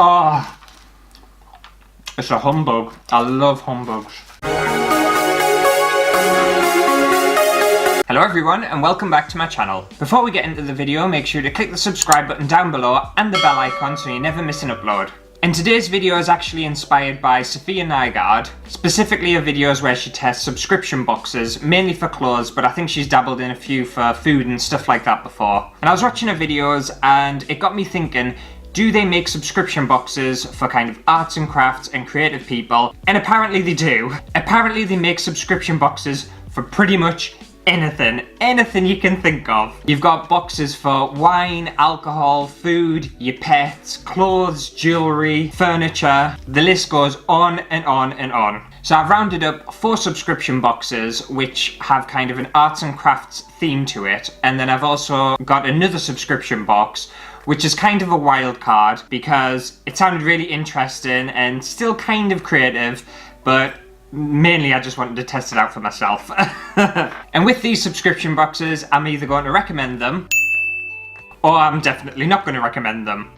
Oh, it's a humbug. I love humbugs. Hello everyone and welcome back to my channel. Before we get into the video, make sure to click the subscribe button down below and the bell icon so you never miss an upload. And today's video is actually inspired by Sophia Nygaard, specifically her videos where she tests subscription boxes, mainly for clothes, but I think she's dabbled in a few for food and stuff like that before. And I was watching her videos and it got me thinking, do they make subscription boxes for kind of arts and crafts and creative people? And apparently they do. Apparently they make subscription boxes for pretty much anything you can think of. You've got boxes for wine, alcohol, food, your pets, clothes, jewellery, furniture. The list goes on and on and on. So I've rounded up 4 subscription boxes which have kind of an arts and crafts theme to it, and then I've also got another subscription box which is kind of a wild card because it sounded really interesting and still kind of creative, but mainly I just wanted to test it out for myself. And with these subscription boxes, I'm either going to recommend them or I'm definitely not going to recommend them.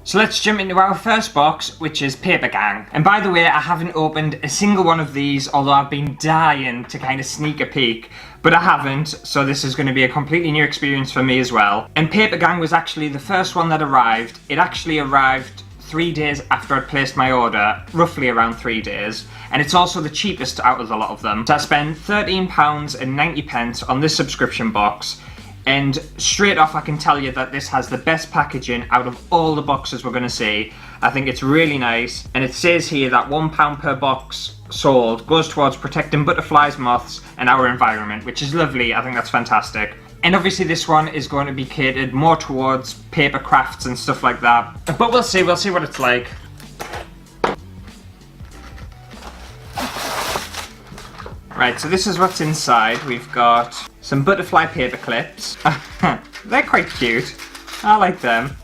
So let's jump into our first box, which is Papergang. And by the way, I haven't opened a single one of these, although I've been dying to kind of sneak a peek, but I haven't, so this is going to be a completely new experience for me as well. And Papergang was actually the first one that arrived. It actually arrived 3 days after I'd placed my order, roughly around 3 days, and it's also the cheapest out of a lot of them. So I spent £13.90 on this subscription box, and straight off I can tell you that this has the best packaging out of all the boxes we're going to see. I think it's really nice, and it says here that £1 per box sold goes towards protecting butterflies, moths and our environment, which is lovely. I think that's fantastic. And obviously this one is going to be catered more towards paper crafts and stuff like that. But we'll see what it's like. Right, so this is what's inside. We've got some butterfly paper clips. They're quite cute. I like them.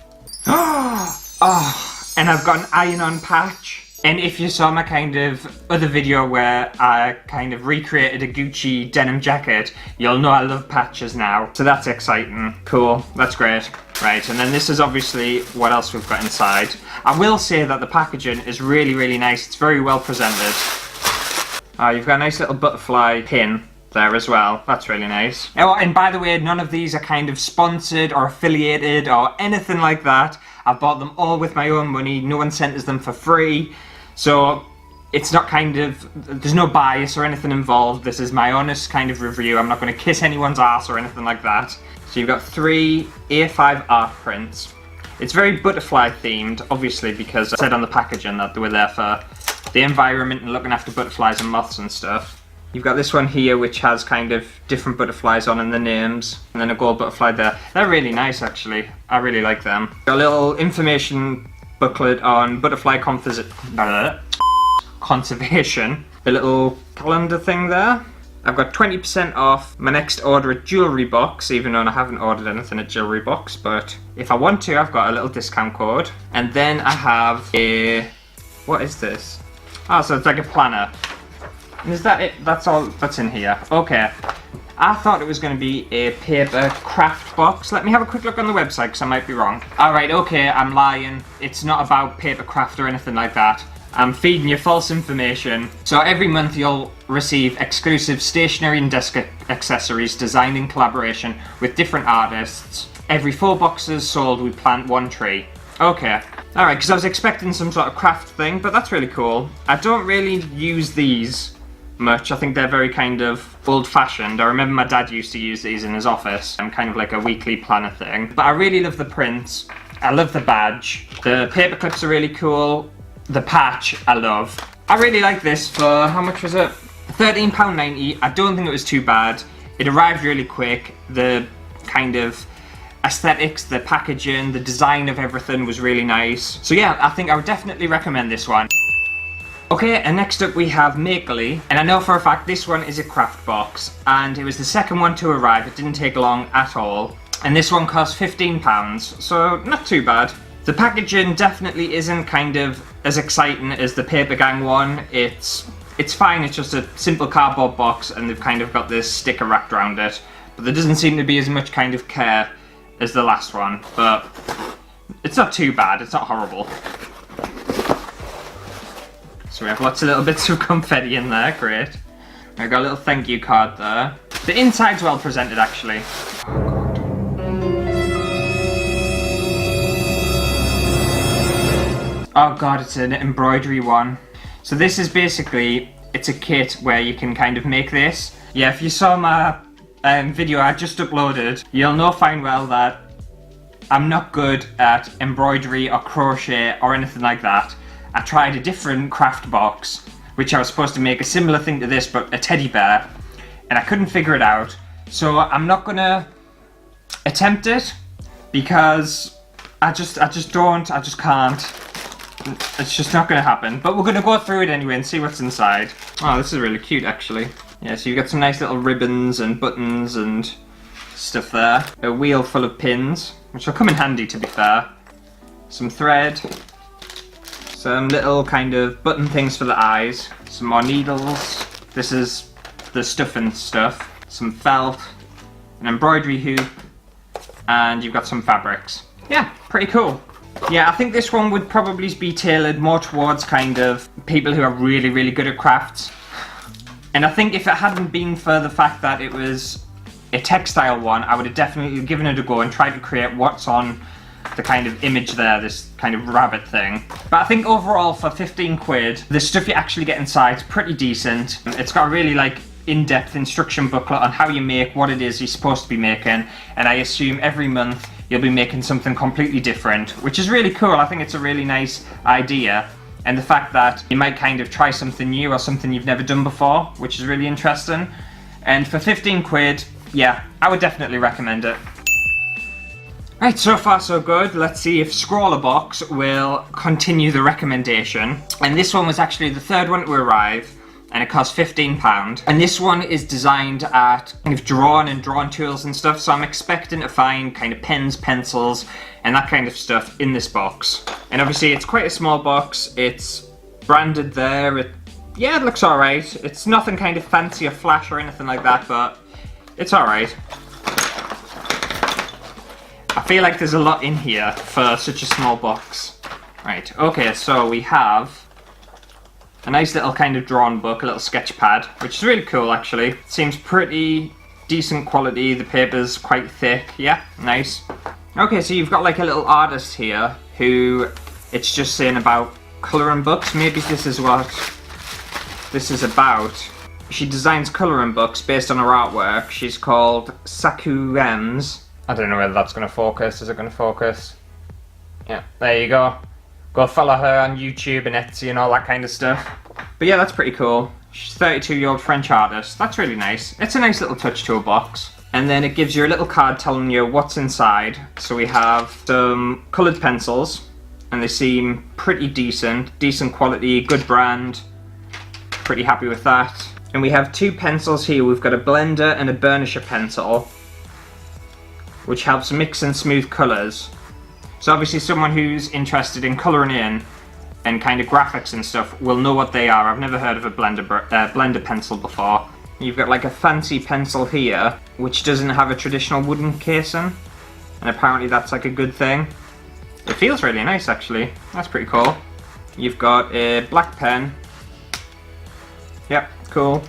Oh, and I've got an iron-on patch. And if you saw my kind of other video where I kind of recreated a Gucci denim jacket, you'll know I love patches now. So that's exciting. Cool, that's great. Right, and then this is obviously what else we've got inside. I will say that the packaging is really, really nice. It's very well presented. You've got a nice little butterfly pin there as well. That's really nice. Oh, and by the way, none of these are kind of sponsored or affiliated or anything like that. I bought them all with my own money. No one sent us them for free. So it's not kind of, there's no bias or anything involved. This is my honest kind of review. I'm not going to kiss anyone's ass or anything like that. So you've got 3 A5 art prints. It's very butterfly themed, obviously, because I said on the packaging that they were there for the environment and looking after butterflies and moths and stuff. You've got this one here which has kind of different butterflies on and the names, and then a gold butterfly there. They're really nice actually. I really like them. Got a little information booklet on butterfly conservation. A little calendar thing there. I've got 20% off my next order at ScrawlrBox, even though I haven't ordered anything at ScrawlrBox, but if I want to, I've got a little discount code. And then I have a, what is this? Oh, so it's like a planner. And is that it? That's all that's in here. Okay. I thought it was going to be a paper craft box. Let me have a quick look on the website because I might be wrong. Alright, okay, I'm lying. It's not about paper craft or anything like that. I'm feeding you false information. So every month you'll receive exclusive stationery and desk accessories designed in collaboration with different artists. Every 4 boxes sold, we plant 1 tree. Okay. Alright, because I was expecting some sort of craft thing, but that's really cool. I don't really use these much. I think they're very kind of old-fashioned. I remember my dad used to use these in his office. Kind of like a weekly planner thing. But I really love the prints. I love the badge. The paper clips are really cool. The patch, I love. I really like this for, how much was it? £13.90. I don't think it was too bad. It arrived really quick. The kind of aesthetics, the packaging, the design of everything was really nice. So yeah, I think I would definitely recommend this one. Okay, and next up we have Nikoli, and I know for a fact this one is a craft box, and it was the second one to arrive. It didn't take long at all, and this one cost £15, so not too bad. The packaging definitely isn't kind of as exciting as the Papergang one. It's fine, it's just a simple cardboard box, and they've kind of got this sticker wrapped around it, but there doesn't seem to be as much kind of care as the last one, but It's not too bad, it's not horrible. So we have lots of little bits of confetti in there, great. I've got a little thank you card there. The inside's well presented, actually. Oh god, it's an embroidery one. So this is basically, it's a kit where you can kind of make this. Yeah, if you saw my video I just uploaded, you'll know fine well that I'm not good at embroidery or crochet or anything like that. I tried a different craft box, which I was supposed to make a similar thing to this, but a teddy bear, and I couldn't figure it out. So I'm not gonna attempt it because I just can't. It's just not gonna happen. But we're gonna go through it anyway and see what's inside. Oh, this is really cute, actually. Yeah, so you've got some nice little ribbons and buttons and stuff there. A wheel full of pins, which will come in handy, to be fair. Some thread. Some little kind of button things for the eyes. Some more needles. This is the stuffing stuff. Some felt. An embroidery hoop. And you've got some fabrics. Yeah, pretty cool. Yeah, I think this one would probably be tailored more towards kind of people who are really, really good at crafts. And I think if it hadn't been for the fact that it was a textile one, I would have definitely given it a go and tried to create what's on the kind of image there, this kind of rabbit thing. But I think overall for 15 quid, the stuff you actually get inside is pretty decent. It's got a really like in-depth instruction booklet on how you make what it is you're supposed to be making, and I assume every month you'll be making something completely different, which is really cool. I think it's a really nice idea, and the fact that you might kind of try something new or something you've never done before, which is really interesting. And for 15 quid, yeah, I would definitely recommend it. Right, so far so good. Let's see if ScrawlrBox will continue the recommendation. And this one was actually the third one to arrive, and it cost £15. And this one is designed at kind of drawn tools and stuff, so I'm expecting to find kind of pens, pencils, and that kind of stuff in this box. And obviously it's quite a small box, it's branded there, yeah, it looks alright. It's nothing kind of fancy or flash or anything like that, but it's alright. I feel like there's a lot in here for such a small box. Right, okay, so we have a nice little kind of drawn book, a little sketch pad, which is really cool actually. It seems pretty decent quality, the paper's quite thick, yeah, nice. Okay, so you've got like a little artist here who it's just saying about colouring books. Maybe this is what this is about. She designs colouring books based on her artwork. She's called Sakurems. I don't know whether that's going to focus. Is it going to focus? Yeah, there you go. Go follow her on YouTube and Etsy and all that kind of stuff. But yeah, that's pretty cool. She's a 32-year-old French artist. That's really nice. It's a nice little touch to a box. And then it gives you a little card telling you what's inside. So we have some coloured pencils, and they seem pretty decent. Decent quality, good brand. Pretty happy with that. And we have two pencils here. We've got a blender and a burnisher pencil, which helps mix and smooth colours. So obviously someone who's interested in colouring in and kind of graphics and stuff will know what they are. I've never heard of a blender pencil before. You've got like a fancy pencil here, which doesn't have a traditional wooden casing, and apparently that's like a good thing. It feels really nice actually. That's pretty cool. You've got a black pen. Yep, cool.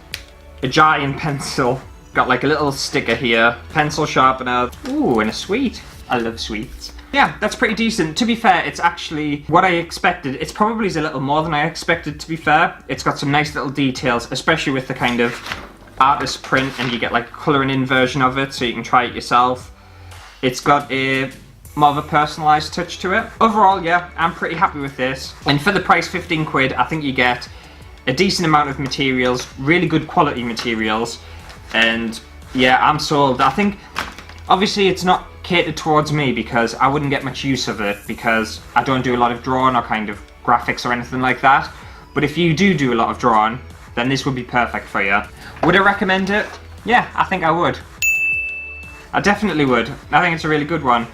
A giant pencil. Got like a little sticker here. Pencil sharpener. Ooh, and a sweet. I love sweets. Yeah, that's pretty decent. To be fair, it's actually what I expected. It's probably a little more than I expected, to be fair. It's got some nice little details, especially with the kind of artist print, and you get like a colouring in version of it so you can try it yourself. It's got a more of a personalised touch to it. Overall, yeah, I'm pretty happy with this. And for the price, 15 quid, I think you get a decent amount of materials, really good quality materials, and yeah, I'm sold. I think, obviously it's not catered towards me because I wouldn't get much use of it because I don't do a lot of drawing or kind of graphics or anything like that. But if you do a lot of drawing, then this would be perfect for you. Would I recommend it? Yeah, I think I would. I definitely would. I think it's a really good one.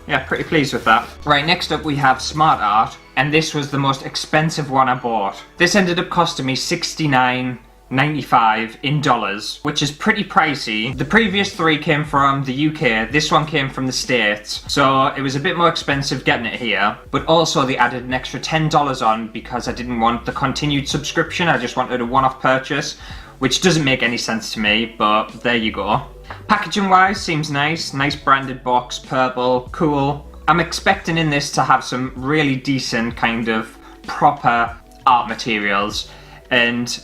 Yeah, pretty pleased with that. Right, next up we have Smart Art, and this was the most expensive one I bought. This ended up costing me 69 $95 in dollars, which is pretty pricey. The previous 3 came from the UK, this one came from the States, so it was a bit more expensive getting it here, but also they added an extra $10 on because I didn't want the continued subscription, I just wanted a one-off purchase, which doesn't make any sense to me, but there you go. Packaging wise, seems nice branded box, purple, cool. I'm expecting in this to have some really decent kind of proper art materials, and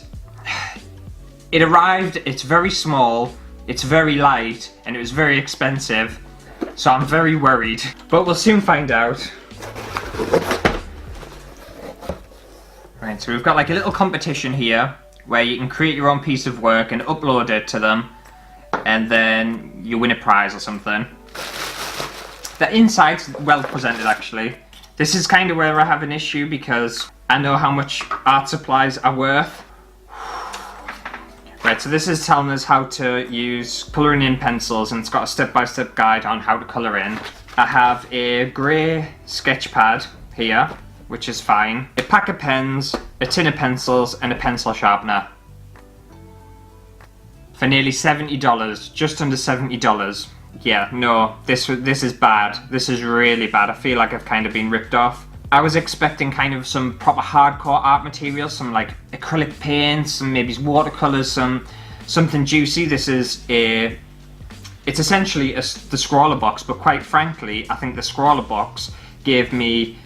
it arrived, it's very small, it's very light, and it was very expensive, so I'm very worried. But we'll soon find out. Right, so we've got like a little competition here, where you can create your own piece of work and upload it to them, and then you win a prize or something. The inside's well presented actually. This is kind of where I have an issue because I know how much art supplies are worth. Right, so this is telling us how to use colouring in pencils, and it's got a step-by-step guide on how to colour in. I have a grey sketch pad here, which is fine. A pack of pens, a tin of pencils, and a pencil sharpener. For nearly $70, just under $70. Yeah, no, this is bad. This is really bad. I feel like I've kind of been ripped off. I was expecting kind of some proper hardcore art materials, some like acrylic paints, some maybe watercolors, something juicy. This is it's essentially the ScrawlrBox, but quite frankly, I think the ScrawlrBox gave me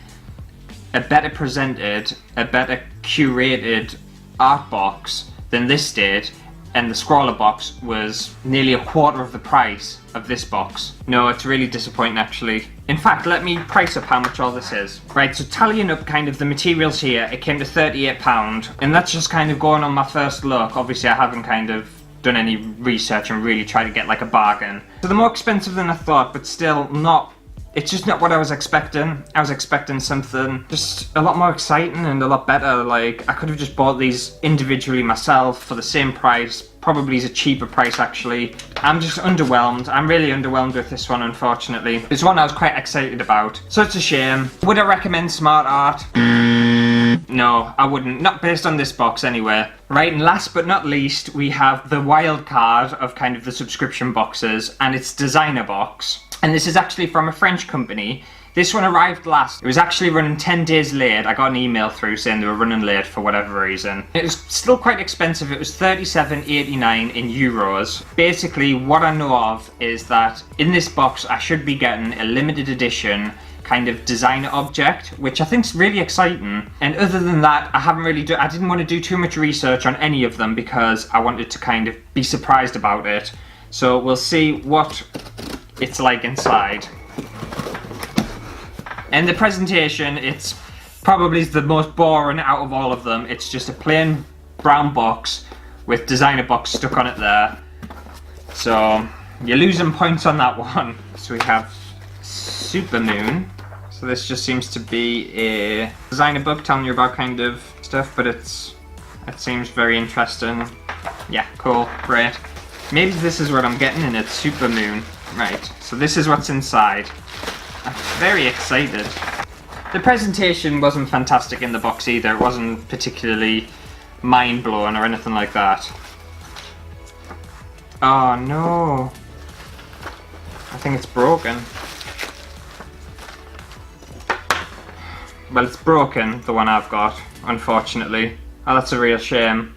a better presented, a better curated art box than this did, and the ScrawlrBox was nearly a quarter of the price of this box. No, it's really disappointing actually. In fact, let me price up how much all this is. Right, so tallying up kind of the materials here, it came to £38, and that's just kind of going on my first look. Obviously I haven't kind of done any research and really tried to get like a bargain. So they're more expensive than I thought, but still not, it's just not what I was expecting. I was expecting something just a lot more exciting and a lot better. Like, I could have just bought these individually myself for the same price. Probably is a cheaper price actually. I'm just underwhelmed. I'm really underwhelmed with this one, unfortunately. It's one I was quite excited about, so it's a shame. Would I recommend Smart Art? No, I wouldn't. Not based on this box anyway. Right, and last but not least, we have the wild card of kind of the subscription boxes, and it's DesignerBox. And this is actually from a French company. This one arrived last. It was actually running 10 days late. I got an email through saying they were running late for whatever reason. It was still quite expensive. It was €37.89 in euros. Basically, what I know of is that in this box, I should be getting a limited edition kind of designer object, which I think is really exciting. And other than that, I didn't want to do too much research on any of them because I wanted to kind of be surprised about it. So we'll see what it's like inside. And the presentation, it's probably the most boring out of all of them. It's just a plain brown box with DesignerBox stuck on it there. So you're losing points on that one. So we have Supermoon. So this just seems to be a designer book telling you about kind of stuff, but it seems very interesting. Yeah, cool, great. Maybe this is what I'm getting and it's Supermoon. Right, so this is what's inside. I'm very excited. The presentation wasn't fantastic in the box either. It wasn't particularly mind-blowing or anything like that. Oh no. I think it's broken. Well, it's broken, the one I've got, unfortunately. Oh, that's a real shame.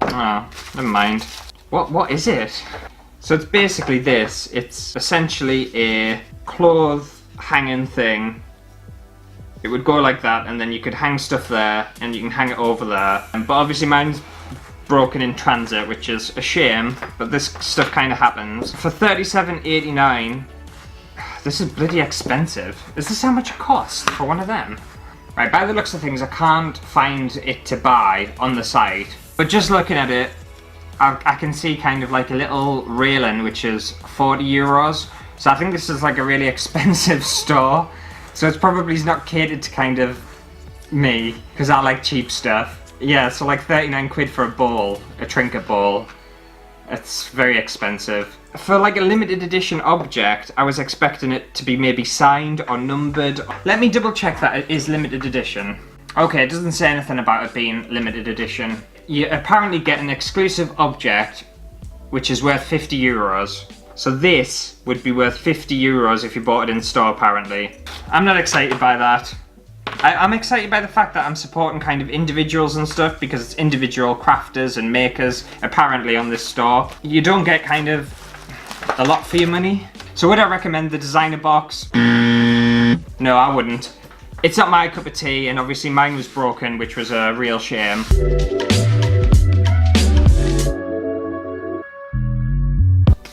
Oh, never mind. What is it? So it's basically this. It's essentially a clothes hanging thing. It would go like that, and then you could hang stuff there, and you can hang it over there. But obviously mine's broken in transit, which is a shame, but this stuff kind of happens. For $37.89, this is bloody expensive. Is this how much it costs for one of them? Right, by the looks of things, I can't find it to buy on the site, but just looking at it, I can see kind of like a little railing, which is €40. So I think this is like a really expensive store. So it's probably not catered to kind of me, because I like cheap stuff. Yeah, so like 39 quid for a bowl, a trinket bowl. It's very expensive. For like a limited edition object, I was expecting it to be maybe signed or numbered. Let me double check that it is limited edition. Okay, it doesn't say anything about it being limited edition. you apparently get an exclusive object which is worth 50 euros. So this would be worth 50 euros if you bought it in store, apparently. I'm not excited by that. I'm excited by the fact that I'm supporting kind of individuals and stuff, because it's individual crafters and makers apparently on this store. You don't get kind of a lot for your money. So would I recommend the designer box? No, I wouldn't. It's not my cup of tea, and obviously mine was broken, which was a real shame.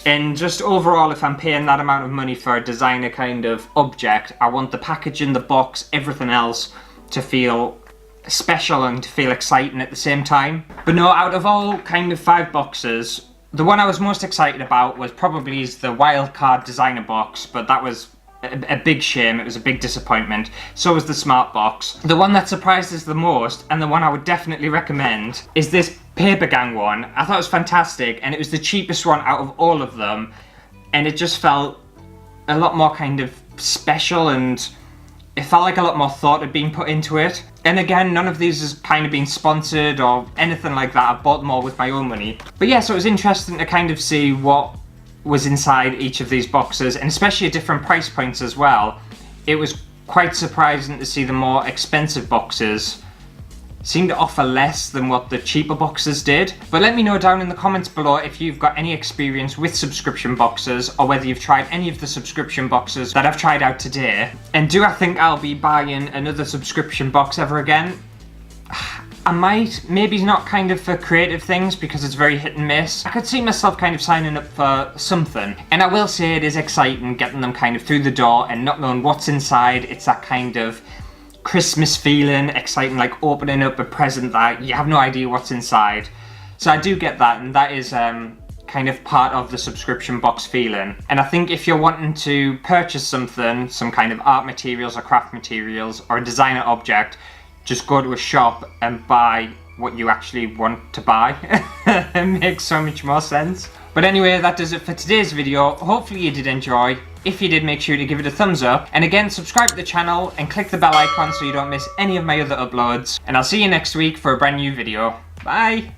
And just overall, if I'm paying that amount of money for a designer kind of object, I want the packaging, the box, everything else to feel special and to feel exciting at the same time. But no, out of all kind of 5 boxes, the one I was most excited about was probably the wildcard designer box, but that was a big shame. It was a big disappointment. So was the smart box. The one that surprised us the most, and the one I would definitely recommend, is this Papergang one. I thought it was fantastic, and it was the cheapest one out of all of them, and it just felt a lot more kind of special, and it felt like a lot more thought had been put into it. And again, none of these has kind of been sponsored or anything like that. I've bought them all with my own money. But yeah, so it was interesting to kind of see what was inside each of these boxes, and especially at different price points as well. It was quite surprising to see the more expensive boxes seem to offer less than what the cheaper boxes did. But let me know down in the comments below if you've got any experience with subscription boxes, or whether you've tried any of the subscription boxes that I've tried out today. And do I think I'll be buying another subscription box ever again? I might. Maybe not kind of for creative things, because it's very hit and miss. I could see myself kind of signing up for something. And I will say it is exciting getting them kind of through the door and not knowing what's inside. It's that kind of Christmas feeling, exciting, like opening up a present that you have no idea what's inside. So I do get that, and that is kind of part of the subscription box feeling. And I think if you're wanting to purchase something, some kind of art materials or craft materials or a designer object, just go to a shop and buy what you actually want to buy. It makes so much more sense. But anyway, that does it for today's video. Hopefully you did enjoy. If you did, make sure to give it a thumbs up. And again, subscribe to the channel and click the bell icon so you don't miss any of my other uploads. And I'll see you next week for a brand new video. Bye!